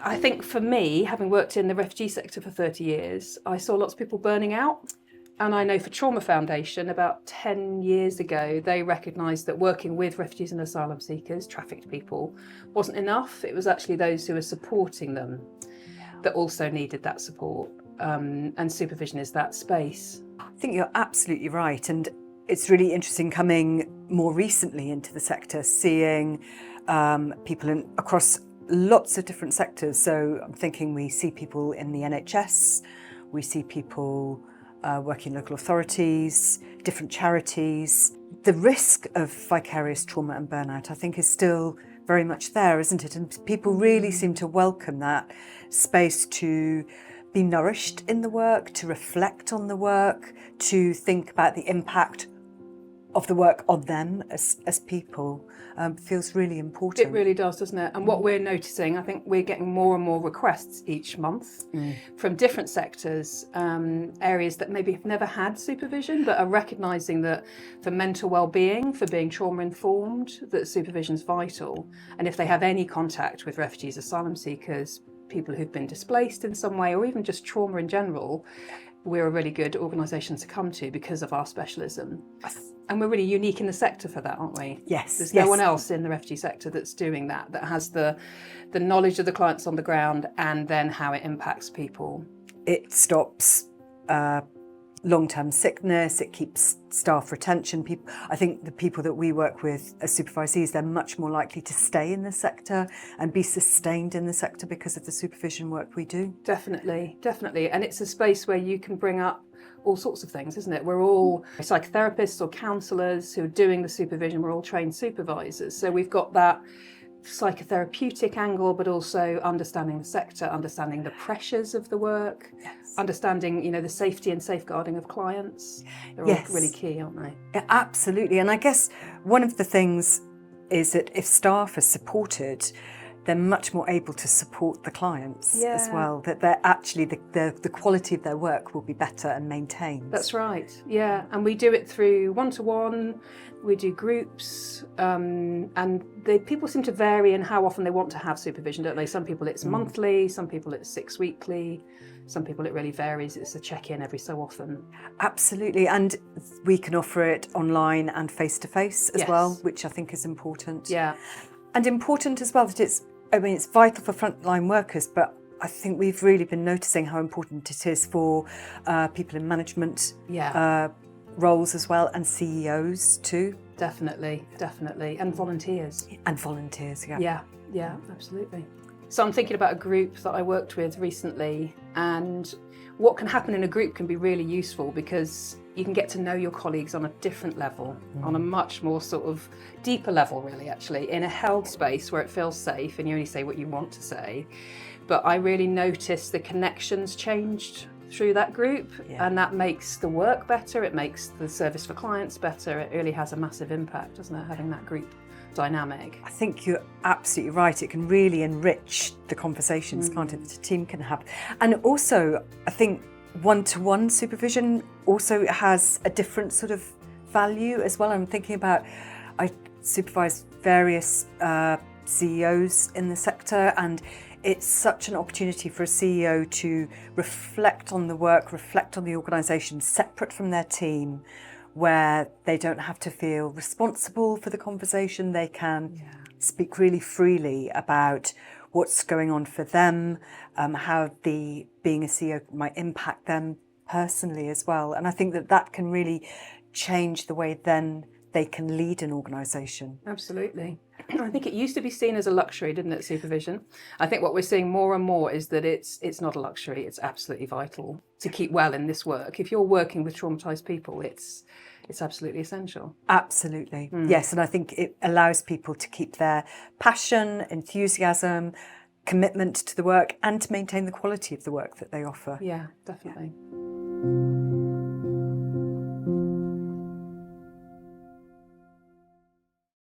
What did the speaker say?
I think for me, having worked in the refugee sector for 30 years, I saw lots of people burning out. And I know for Trauma Foundation, about 10 years ago, they recognised that working with refugees and asylum seekers, trafficked people, wasn't enough. It was actually those who were supporting them that also needed that support. And supervision is that space. I think you're absolutely right. And it's really interesting coming more recently into the sector, seeing people across lots of different sectors. So I'm thinking we see people in the NHS, we see people working in local authorities, different charities. The risk of vicarious trauma and burnout, I think, is still very much there, isn't it? And people really seem to welcome that space to be nourished in the work, to reflect on the work, to think about the impact of the work on them as people. Feels really important. It really does, doesn't it? And what we're noticing, I think we're getting more and more requests each month from different sectors, areas that maybe have never had supervision, but are recognising that for mental well-being, for being trauma-informed, that supervision's vital. And if they have any contact with refugees, asylum seekers, people who've been displaced in some way, or even just trauma in general, we're a really good organisation to come to because of our specialism. And we're really unique in the sector for that, aren't we? Yes. There's no one else in the refugee sector that's doing that, that has the knowledge of the clients on the ground and then how it impacts people. It stops long-term sickness, it keeps staff retention. I think the people that we work with as supervisees, they're much more likely to stay in the sector and be sustained in the sector because of the supervision work we do. Definitely, definitely. And it's a space where you can bring up all sorts of things, isn't it? We're all psychotherapists or counsellors who are doing the supervision. We're all trained supervisors. So we've got that psychotherapeutic angle, but also understanding the sector, understanding the pressures of the work, understanding, the safety and safeguarding of clients. They're all really key, aren't they? Yeah, absolutely. And I guess one of the things is that if staff are supported, they're much more able to support the clients as well, that they're actually, the quality of their work will be better and maintained. That's right, yeah. And we do it through one-to-one, we do groups, and people seem to vary in how often they want to have supervision, don't they? Some people it's monthly, some people it's 6 weekly, some people it really varies, it's a check-in every so often. Absolutely, and we can offer it online and face-to-face as well, which I think is important. Yeah. And important as well that it's vital for frontline workers, but I think we've really been noticing how important it is for people in management roles as well, and CEOs too. Definitely. And volunteers. Yeah, absolutely. So I'm thinking about a group that I worked with recently, and what can happen in a group can be really useful because you can get to know your colleagues on a different level, on a much more sort of deeper level, really, actually, in a held space where it feels safe and you only say what you want to say. But I really noticed the connections changed through that group, and that makes the work better, it makes the service for clients better. It really has a massive impact, doesn't it, having that group dynamic? I think you're absolutely right. It can really enrich the conversations, can't it, that a team can have. And also, I think one-to-one supervision also has a different sort of value as well. I'm thinking about, I supervise various CEOs in the sector, and it's such an opportunity for a CEO to reflect on the work, reflect on the organisation, separate from their team, where they don't have to feel responsible for the conversation. They can speak really freely about what's going on for them, how being a CEO might impact them personally as well. And I think that can really change the way then they can lead an organisation. Absolutely. I think it used to be seen as a luxury, didn't it, supervision? I think what we're seeing more and more is that it's not a luxury, it's absolutely vital to keep well in this work. If you're working with traumatised people, it's absolutely essential. Absolutely, yes. And I think it allows people to keep their passion, enthusiasm, commitment to the work, and to maintain the quality of the work that they offer. Yeah, definitely.